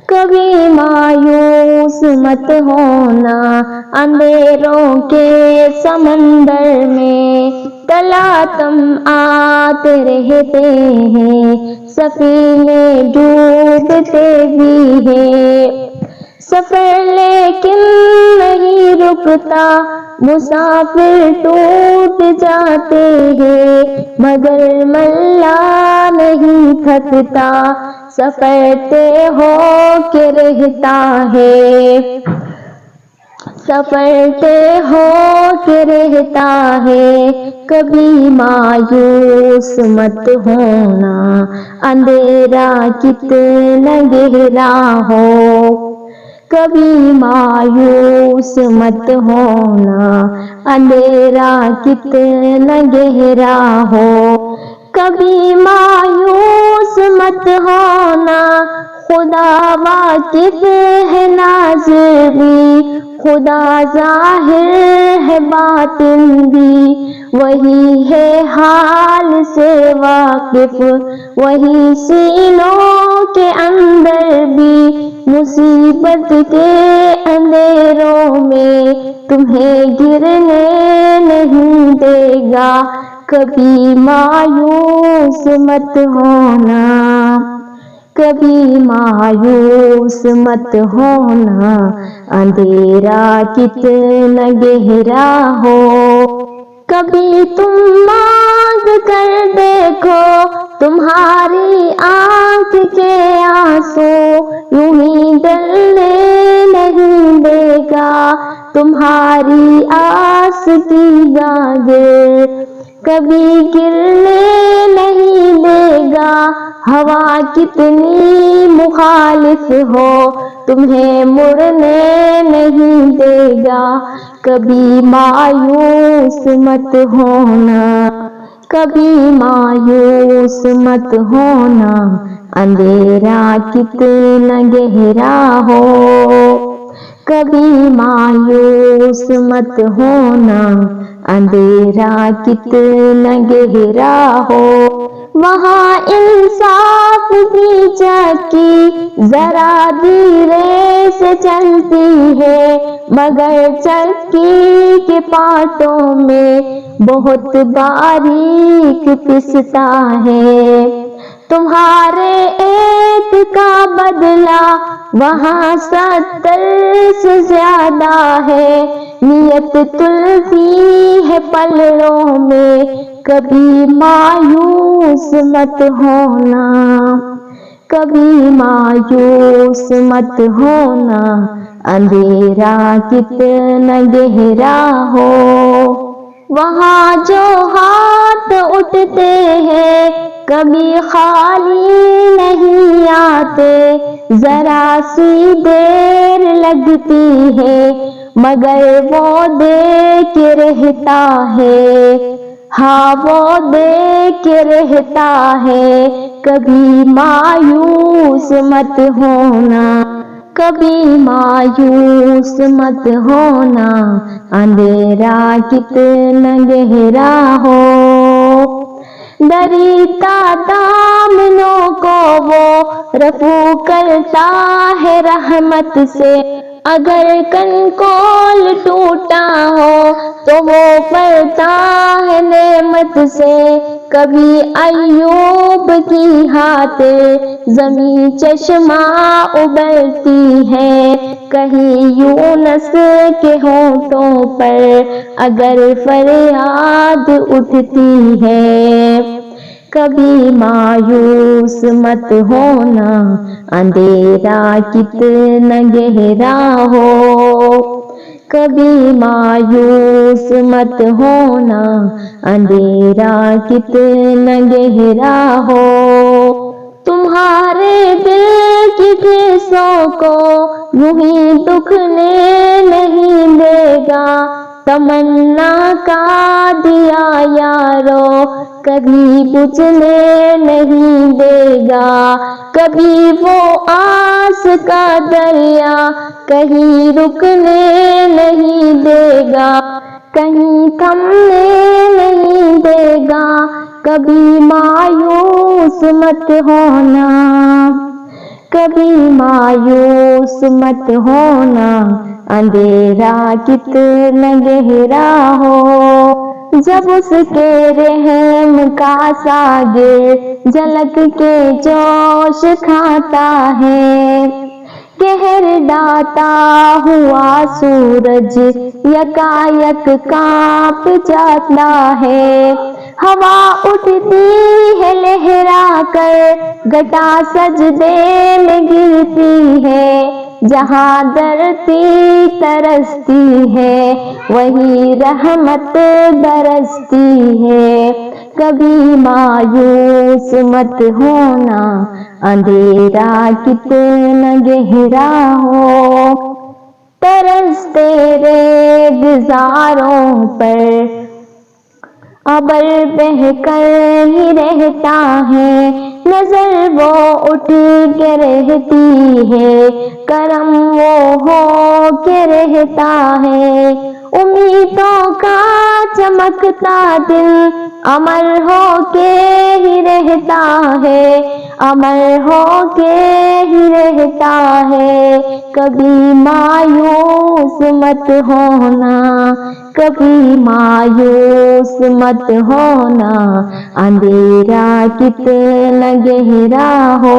کبھی مایوس مت ہونا، اندھیروں کے سمندر میں تلاتم آتے رہتے ہیں، سفینے ڈوبتے بھی ہیں۔ سفر لیکن نہیں رکتا، مسافر ٹوٹ جاتے ہیں، مگر ملا نہیں تھکتا، سفر طے ہو کے رہتا ہے، سفر طے ہو کے رہتا ہے۔ کبھی مایوس مت ہونا، اندھیرا کتنا گہرا ہو، کبھی مایوس مت ہونا، اندھیرا کتنا گہرا ہو، کبھی مایوس مت ہونا، خدا واقف ہے ناظر بھی، خدا ظاہر ہے باطن بھی، وہی ہے حال سے واقف، وہی سینوں کے اندر بھی، مصیبت کے اندھیروں میں تمہیں گرنے نہیں دے گا، کبھی مایوس مت ہونا، کبھی مایوس مت ہونا، اندھیرا کتنا گہرا ہو۔ کبھی تم مانگ کر دیکھو، تمہاری آنکھ کے آنسو یوں ہی ڈلنے نہیں دے گا، تمہاری آس کی گاجر کبھی گرنے نہیں دے گا، ہوا کتنی مخالف ہو تمہیں مڑنے نہیں دے گا، کبھی مایوس مت ہونا، کبھی مایوس مت ہونا، اندھیرا کتنا گہرا ہو، کبھی مایوس مت ہونا، اندھیرا کتنا گہرا ہو۔ وہاں انصاف کی چکی ذرا دھیرے سے چلتی ہے، مگر چکی کے پانٹوں میں بہت باریک پستا ہے، تمہارے ایک کا بدلہ وہاں 70 سے زیادہ ہے، نیت تلفی ہے پلڑوں میں، کبھی مایوس مت ہونا، کبھی مایوس مت ہونا، اندھیرا کتنا گہرا ہو۔ وہاں جو ہاتھ اٹھتے ہیں کبھی خالی نہیں آتے، ذرا سی دیر لگتی ہے مگر وہ دے کے رہتا ہے، ہاں وہ دے کے رہتا ہے، کبھی مایوس مت ہونا، کبھی مایوس مت ہونا، اندھیرا کتنا گہرا ہو۔ دریتا دامنوں کو وہ رفو کرتا ہے رحمت سے، اگر کنکول ٹوٹا ہو تو وہ پڑھتا ہے نعمت سے، کبھی ایوب کی خاطر زمیں چشمہ ابلتی ہے، کہیں یونس کے ہونٹوں پر اگر فریاد اٹھتی ہے، کبھی مایوس مت ہونا، اندھیرا کتنا گہرا ہو، کبھی مایوس مت ہونا، اندھیرا کتنا گہرا ہو۔ تمہارے دل کی ٹھیسوں کو یوں ہی دکھنے نہیں دے گا، تمنا کا دیا یارو کبھی بجھنے نہیں دے گا، کبھی وہ آس کا دریا کہیں رکنے نہیں دے گا، کہیں تھمنے نہیں دے گا، کبھی مایوس مت ہونا، کبھی مایوس مت ہونا، اندھیرا کتنا گہرا ہو، جب اس کے رحم کا ساگر جھلک کے جوش کھاتا ہے، قہر ڈھاتا ہوا سورج یکایک کانپ جاتا ہے، ہوا اٹھتی ہے لہرا کر، گھٹا سجدے میں گرتی ہے، جہاں دھرتی ترستی ہے وہی رحمت برستی ہے، کبھی مایوس مت ہونا، اندھیرا کتنا گہرا ہو، ترس تیرے گزاروں پر ابر بہہ کر ہی رہتا ہے، نظر وہ اٹھ کے رہتی ہے، کرم وہ ہو کے رہتا ہے، امیدوں کا چمکتا دل امر ہو کے ہی رہتا ہے، امر ہو کے ہی رہتا ہے، کبھی مایوس مت ہونا، کبھی مایوس مت ہونا، اندھیرا کتنا گہرا ہو۔